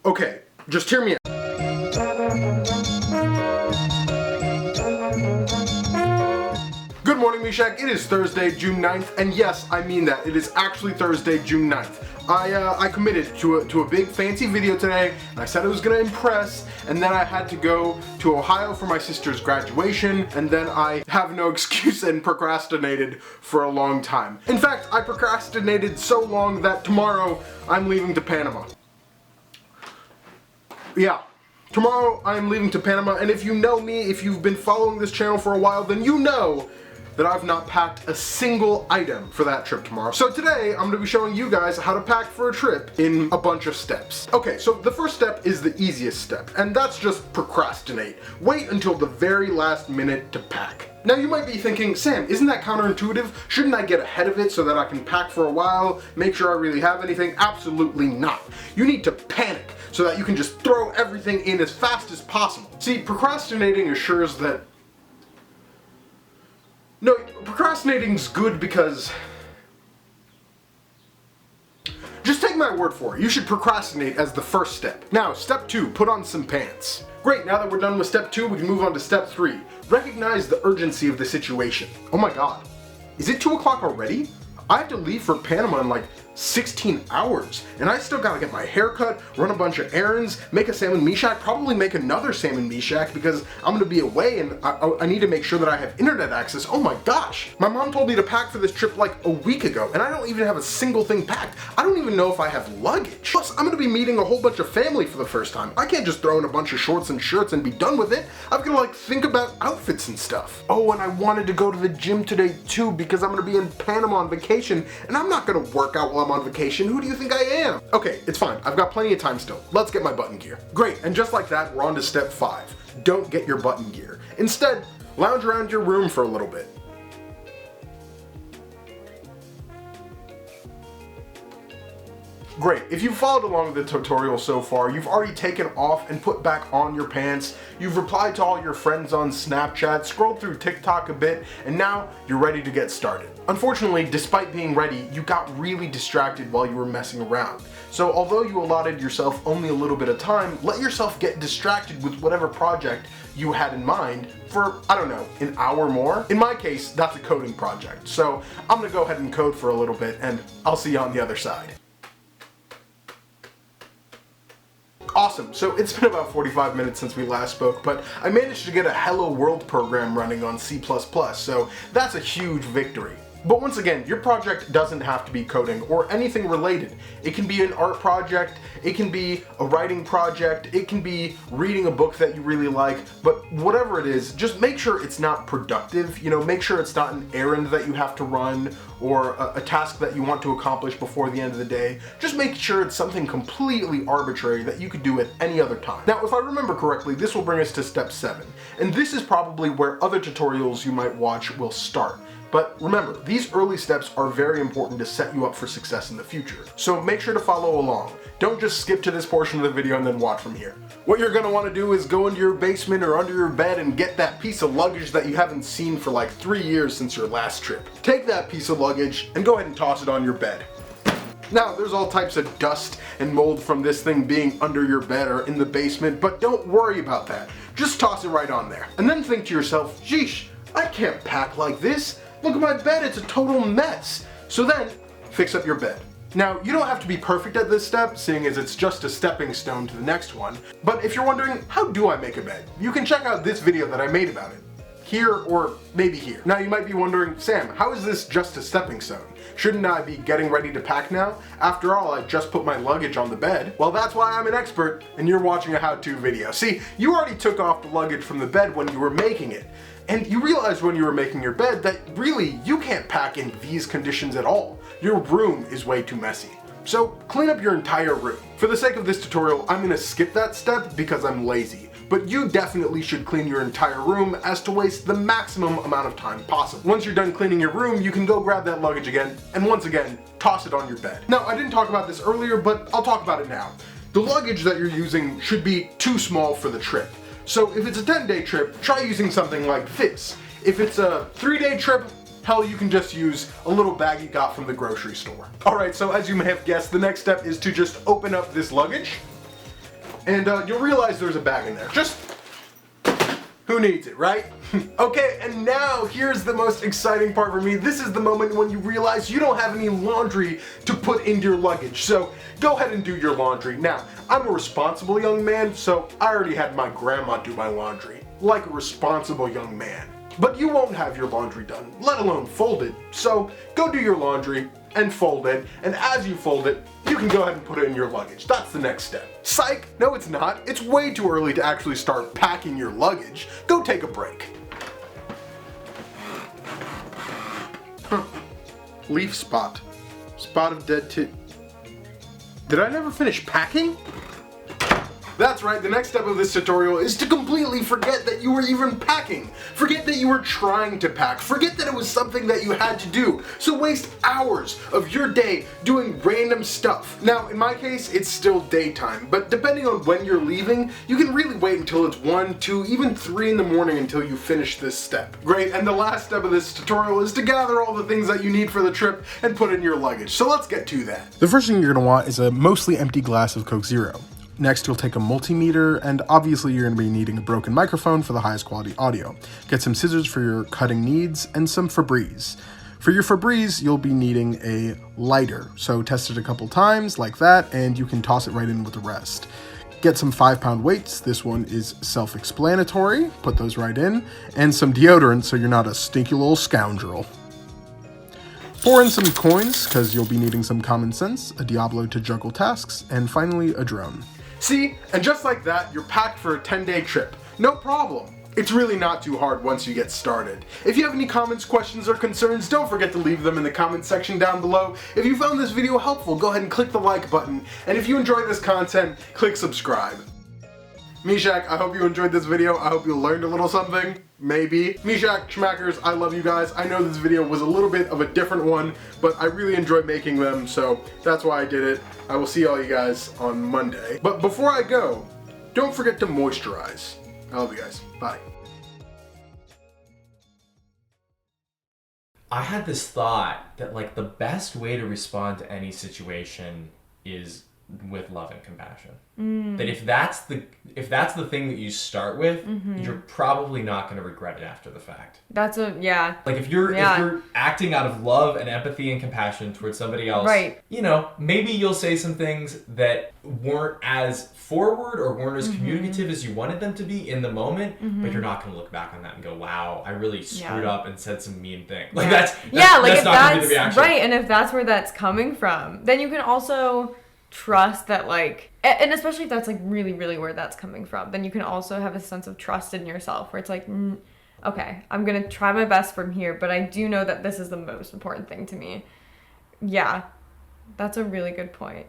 Okay, just hear me out. Good morning, Meshach. It is Thursday, June 9th, and yes, I mean that. It is actually Thursday, June 9th. I committed to a big fancy video today, and I said it was gonna impress, and then I had to go to Ohio for my sister's graduation, and then I have no excuse and procrastinated for a long time. In fact, I procrastinated so long that tomorrow I'm leaving to Panama. Yeah. Tomorrow I'm leaving to Panama, and if you know me, if you've been following this channel for a while, then you know that I've not packed a single item for that trip tomorrow. So today, I'm gonna be showing you guys how to pack for a trip in a bunch of steps. Okay, so the first step is the easiest step, and that's just procrastinate. Wait until the very last minute to pack. Now you might be thinking, Sam, isn't that counterintuitive? Shouldn't I get ahead of it so that I can pack for a while, make sure I really have anything? Absolutely not. You need to panic so that you can just throw everything in as fast as possible. See, procrastinating assures that no, procrastinating's good because... Just take my word for it, you should procrastinate as the first step. Now, step 2, put on some pants. Great, now that we're done with step 2, we can move on to step 3. Recognize the urgency of the situation. Oh my god, is it 2 o'clock already? I have to leave for Panama in like 16 hours, and I still gotta get my hair cut, run a bunch of errands, make a Sam and Meshach, probably make another Sam and Meshach because I'm gonna be away and I need to make sure that I have internet access. Oh my gosh! My mom told me to pack for this trip like a week ago, and I don't even have a single thing packed. I don't even know if I have luggage. Plus, I'm gonna be meeting a whole bunch of family for the first time. I can't just throw in a bunch of shorts and shirts and be done with it. I've gotta like think about outfits and stuff. Oh, and I wanted to go to the gym today too because I'm gonna be in Panama on vacation, and I'm not gonna work out while I'm on vacation. Who do you think I am? Okay, it's fine. I've got plenty of time still. Let's get my button gear. Great, and just like that, we're on to step 5. Don't get your button gear. Instead, lounge around your room for a little bit. Great, if you've followed along with the tutorial so far, you've already taken off and put back on your pants, you've replied to all your friends on Snapchat, scrolled through TikTok a bit, and now you're ready to get started. Unfortunately, despite being ready, you got really distracted while you were messing around. So although you allotted yourself only a little bit of time, let yourself get distracted with whatever project you had in mind for, I don't know, an hour more. In my case, that's a coding project. So I'm gonna go ahead and code for a little bit, and I'll see you on the other side. Awesome, so it's been about 45 minutes since we last spoke, but I managed to get a Hello World program running on C++, so that's a huge victory. But once again, your project doesn't have to be coding or anything related. It can be an art project, it can be a writing project, it can be reading a book that you really like, but whatever it is, just make sure it's not productive, you know, make sure it's not an errand that you have to run or a task that you want to accomplish before the end of the day. Just make sure it's something completely arbitrary that you could do at any other time. Now, if I remember correctly, this will bring us to step 7, and this is probably where other tutorials you might watch will start. But remember, these early steps are very important to set you up for success in the future. So make sure to follow along. Don't just skip to this portion of the video and then watch from here. What you're gonna wanna do is go into your basement or under your bed and get that piece of luggage that you haven't seen for like 3 years since your last trip. Take that piece of luggage and go ahead and toss it on your bed. Now, there's all types of dust and mold from this thing being under your bed or in the basement, but don't worry about that. Just toss it right on there. And then think to yourself, sheesh, I can't pack like this. Look at my bed, it's a total mess. So then, fix up your bed. Now, you don't have to be perfect at this step, seeing as it's just a stepping stone to the next one, but if you're wondering, how do I make a bed? You can check out this video that I made about it. Here, or maybe here. Now you might be wondering, Sam, how is this just a stepping stone? Shouldn't I be getting ready to pack now? After all, I just put my luggage on the bed. Well, that's why I'm an expert, and you're watching a how-to video. See, you already took off the luggage from the bed when you were making it. And you realized when you were making your bed that really, you can't pack in these conditions at all. Your room is way too messy. So clean up your entire room. For the sake of this tutorial, I'm gonna skip that step because I'm lazy. But you definitely should clean your entire room as to waste the maximum amount of time possible. Once you're done cleaning your room, you can go grab that luggage again, and once again, toss it on your bed. Now, I didn't talk about this earlier, but I'll talk about it now. The luggage that you're using should be too small for the trip. So if it's a 10-day trip, try using something like this. If it's a 3-day trip, hell, you can just use a little bag you got from the grocery store. Alright, so as you may have guessed, the next step is to just open up this luggage and you'll realize there's a bag in there. Just, who needs it, right? Okay, and now here's the most exciting part for me. This is the moment when you realize you don't have any laundry to put into your luggage. So go ahead and do your laundry. Now, I'm a responsible young man, so I already had my grandma do my laundry, like a responsible young man. But you won't have your laundry done, let alone folded. So go do your laundry and fold it, and as you fold it, you can go ahead and put it in your luggage. That's the next step. Psych, no it's not. It's way too early to actually start packing your luggage. Go take a break. Huh. Leaf spot. Spot of dead Did I never finish packing? That's right, the next step of this tutorial is to completely forget that you were even packing. Forget that you were trying to pack. Forget that it was something that you had to do. So waste hours of your day doing random stuff. Now, in my case, it's still daytime, but depending on when you're leaving, you can really wait until it's 1, 2, even 3 in the morning until you finish this step. Great, and the last step of this tutorial is to gather all the things that you need for the trip and put in your luggage. So let's get to that. The first thing you're gonna want is a mostly empty glass of Coke Zero. Next, you'll take a multimeter, and obviously you're going to be needing a broken microphone for the highest quality audio. Get some scissors for your cutting needs, and some Febreze. For your Febreze, you'll be needing a lighter, so test it a couple times, like that, and you can toss it right in with the rest. Get some 5-pound weights, this one is self-explanatory, put those right in, and some deodorant so you're not a stinky little scoundrel. Pour in some coins, because you'll be needing some common sense, a Diablo to juggle tasks, and finally a drone. See, and just like that, you're packed for a 10-day trip. No problem. It's really not too hard once you get started. If you have any comments, questions, or concerns, don't forget to leave them in the comment section down below. If you found this video helpful, go ahead and click the like button. And if you enjoyed this content, click subscribe. Meshach, I hope you enjoyed this video. I hope you learned a little something. Maybe. Meshach, Schmackers, I love you guys. I know this video was a little bit of a different one, but I really enjoyed making them, so that's why I did it. I will see all you guys on Monday. But before I go, don't forget to moisturize. I love you guys. Bye. I had this thought that like the best way to respond to any situation is with love and compassion. That if that's the thing that you start with, you're probably not going to regret it after the fact. That's like if you're acting out of love and empathy and compassion towards somebody else, right, you know, maybe you'll say some things that weren't as forward or weren't as communicative as you wanted them to be in the moment, but you're not going to look back on that and go, wow, I really screwed up and said some mean thing. Like that's not going to be the reaction. Right, and if that's where that's coming from, then you can also trust that, like, and especially if that's like really where that's coming from, then you can also have a sense of trust in yourself where it's like, okay, I'm gonna try my best from here, but I do know that this is the most important thing to me. Yeah, that's a really good point.